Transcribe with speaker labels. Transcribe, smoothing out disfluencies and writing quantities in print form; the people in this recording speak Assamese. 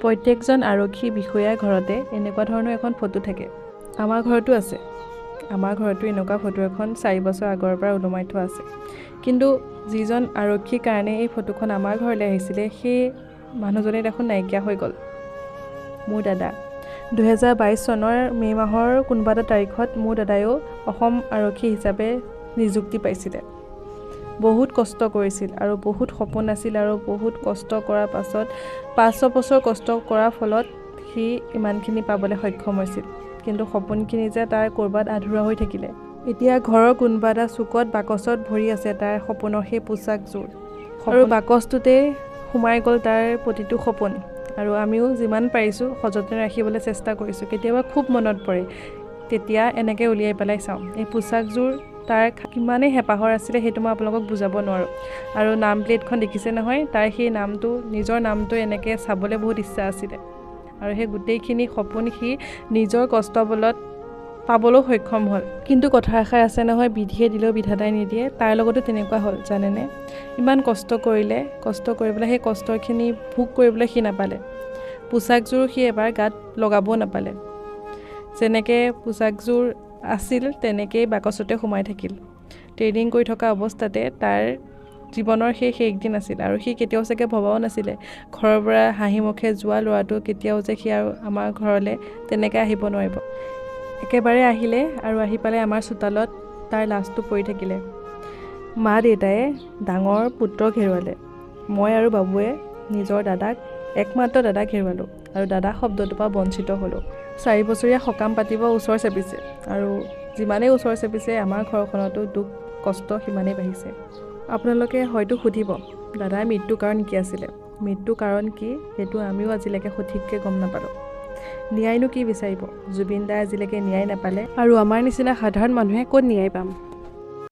Speaker 1: প্ৰত্যেকজন আৰক্ষী বিষয়াৰ ঘৰতে এনেকুৱা ধৰণৰ এখন ফটো থাকে। আমাৰ ঘৰতো আছে। আমাৰ ঘৰতো এনেকুৱা ফটো এখন 4 বছৰ আগৰ পৰা ওলোমাই থোৱা আছে। কিন্তু যিজন আৰক্ষীৰ কাৰণে এই ফটোখন আমাৰ ঘৰলৈ আহিছিলে, সেই মানুহজনে দেখোন নাইকিয়া হৈ গ'ল। মোৰ দাদা 2022 চনৰ মে' মাহৰ কোনোবা এটা তাৰিখত মোৰ দাদায়েও অসম আৰক্ষী হিচাপে নিযুক্তি পাইছিলে। বহুত কষ্ট কৰিছিল আৰু বহুত সপোন আছিল আৰু বহুত কষ্ট কৰাৰ পাছত 5-6 বছৰ কষ্ট কৰাৰ ফলত সি ইমানখিনি পাবলৈ সক্ষম হৈছিল। কিন্তু সপোনখিনি যে তাৰ ক'ৰবাত আধৰুৱা হৈ থাকিলে। এতিয়া ঘৰৰ কোনোবা এটা চুকত বাকচত ভৰি আছে তাৰ সপোনৰ সেই পোচাকযোৰ। আৰু বাকচটোতে সোমাই গ'ল তাৰ প্ৰতিটো সপোন। আৰু আমিও যিমান পাৰিছোঁ সযতনে ৰাখিবলৈ চেষ্টা কৰিছোঁ। কেতিয়াবা খুব মনত পৰে, তেতিয়া এনেকৈ উলিয়াই পেলাই চাওঁ। এই পোচাকযোৰ তাৰ কিমানেই হেঁপাহৰ আছিলে সেইটো মই আপোনালোকক বুজাব নোৱাৰোঁ। আৰু নাম প্লেটখন দেখিছে নহয়, তাৰ সেই নামটো নিজৰ নামটো এনেকৈ চাবলৈ বহুত ইচ্ছা আছিলে। আৰু সেই গোটেইখিনি সপোন সি নিজৰ কষ্ট বলত পাবলৈও সক্ষম হ'ল। কিন্তু কথা এষাৰ আছে নহয়, বিধিয়ে দিলেও বিধাতাই নিদিয়ে। তাৰ লগতো তেনেকুৱা হ'ল জানেনে। ইমান কষ্ট কৰিলে, কষ্ট কৰি পেলাই সেই কষ্টখিনি ভোগ কৰিবলৈ সি নাপালে। পোচাকযোৰ সি এবাৰ গাত লগাবও নাপালে। যেনেকৈ পোচাকযোৰ আছিল তেনেকেই বাকচতে সোমাই থাকিল। ট্ৰেইনিং কৰি থকা অৱস্থাতে তাৰ জীৱনৰ শেষ দিন আছিল আৰু সি কেতিয়াও চাগে ভবাও নাছিলে ঘৰৰ পৰা হাঁহি মুখে যোৱা ল'ৰাটো কেতিয়াও যে সি আৰু আমাৰ ঘৰলৈ তেনেকৈ আহিব নোৱাৰিব। একেবাৰে আহিলে আৰু আহি পালে আমাৰ চোতালত তাৰ লাশটো পৰি থাকিলে। মা দেউতাই ডাঙৰ পুত্ৰক হেৰুৱালে। মই আৰু বাবুৱে নিজৰ দাদাক, একমাত্ৰ দাদাক হেৰুৱালোঁ আৰু দাদা শব্দটোৰ পৰা বঞ্চিত হ'লোঁ। 4 বছৰীয়া সকাম পাতিব ওচৰ চেপিছে আৰু যিমানেই ওচৰ চেপিছে আমাৰ ঘৰখনতো দুখ কষ্ট সিমানেই বাঢ়িছে। আপোনালোকে হয়তো সুধিব, দাদাৰ মৃত্যুৰ কাৰণ কি আছিলে? মৃত্যুৰ কাৰণ কি সেইটো আমিও আজিলৈকে সঠিককৈ গম নাপালোঁ। ন্যায়নো কি বিচাৰিব? জুবিন দাই আজিলৈকে ন্যায় নাপালে আৰু আমাৰ নিচিনা সাধাৰণ মানুহে ক'ত ন্যায় পাম?